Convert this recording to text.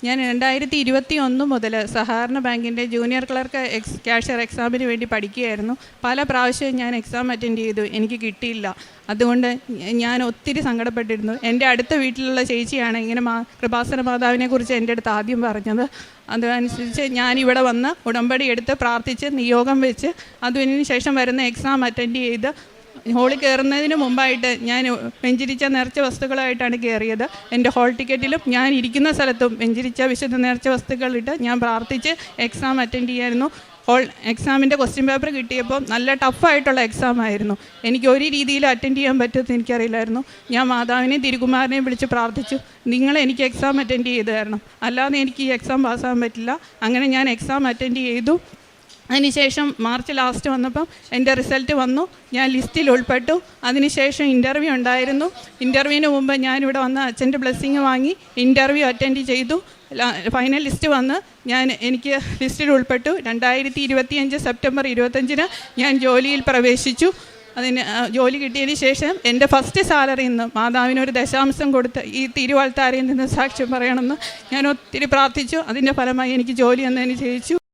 ഞാൻ 2021 മുതൽ സഹകരണ ബാങ്കിൻ്റെ ജൂനിയർ ക്ലർക്ക് ക്യാഷ്യർ എക്സാമിന് വേണ്ടി പഠിക്കുകയായിരുന്നു. പല പ്രാവശ്യവും ഞാൻ എക്സാം അറ്റൻഡ് ചെയ്തു, എനിക്ക് കിട്ടിയില്ല. അതുകൊണ്ട് ഞാൻ ഒത്തിരി സങ്കടപ്പെട്ടിരുന്നു. എൻ്റെ അടുത്ത വീട്ടിലുള്ള ചേച്ചിയാണ് ഇങ്ങനെ കൃപാസന മാതാവിനെ കുറിച്ച് എൻ്റെ അടുത്ത് ആദ്യം പറഞ്ഞത്. അതനുസരിച്ച് ഞാനിവിടെ വന്ന് ഉടമ്പടി എടുത്ത് പ്രാർത്ഥിച്ച് നിയോഗം വെച്ച് അതിന് ശേഷം വരുന്ന എക്സാം അറ്റൻഡ് ചെയ്ത് ഹോളിൽ കയറുന്നതിന് മുമ്പായിട്ട് ഞാൻ വെഞ്ചരിച്ച നേർച്ച വസ്തുക്കളായിട്ടാണ് കയറിയത്. എൻ്റെ ഹോൾ ടിക്കറ്റിലും ഞാൻ ഇരിക്കുന്ന സ്ഥലത്തും വെഞ്ചരിച്ച വിശുദ്ധ നേർച്ച വസ്തുക്കളിട്ട് ഞാൻ പ്രാർത്ഥിച്ച് എക്സാം അറ്റൻഡ് ചെയ്യായിരുന്നു. എക്സാമിൻ്റെ ക്വസ്റ്റ്യൻ പേപ്പർ കിട്ടിയപ്പോൾ നല്ല ടഫായിട്ടുള്ള എക്സാം ആയിരുന്നു. എനിക്ക് ഒരു രീതിയിലും അറ്റൻഡ് ചെയ്യാൻ പറ്റുമെന്ന് എനിക്കറിയില്ലായിരുന്നു. ഞാൻ മാതാവിനെയും തിരുകുമാരനെയും വിളിച്ച് പ്രാർത്ഥിച്ചു, നിങ്ങൾ എനിക്ക് എക്സാം അറ്റൻഡ് ചെയ്ത് തരണം, അല്ലാതെ എനിക്ക് ഈ എക്സാം പാസ്സാകാൻ പറ്റില്ല. അങ്ങനെ ഞാൻ എക്സാം അറ്റൻഡ് ചെയ്തു. അതിനുശേഷം മാർച്ച് ലാസ്റ്റ് വന്നപ്പം എൻ്റെ റിസൾട്ട് വന്നു, ഞാൻ ലിസ്റ്റിൽ ഉൾപ്പെട്ടു. അതിനുശേഷം ഇൻ്റർവ്യൂ ഉണ്ടായിരുന്നു. ഇൻ്റർവ്യൂവിന് മുമ്പ് ഞാനിവിടെ വന്ന് അച്ഛൻ്റെ ബ്ലെസ്സിങ് വാങ്ങി ഇൻ്റർവ്യൂ അറ്റൻഡ് ചെയ്തു. ഫൈനൽ ലിസ്റ്റ് വന്ന് എനിക്ക് ലിസ്റ്റിൽ ഉൾപ്പെട്ടു. 2025 സെപ്റ്റംബർ 25 ഞാൻ ജോലിയിൽ പ്രവേശിച്ചു. അതിന് ജോലി കിട്ടിയതിന് ശേഷം എൻ്റെ ഫസ്റ്റ് സാലറിയിൽ നിന്ന് മാതാവിനൊരു ദശാംശം കൊടുത്ത് ഈ തിരുവാൾത്താരയിൽ നിന്ന് സാക്ഷ്യം പറയണമെന്ന് ഞാൻ ഒത്തിരി പ്രാർത്ഥിച്ചു. അതിൻ്റെ ഫലമായി എനിക്ക് ജോലി എന്നതിന് ജയിച്ചു.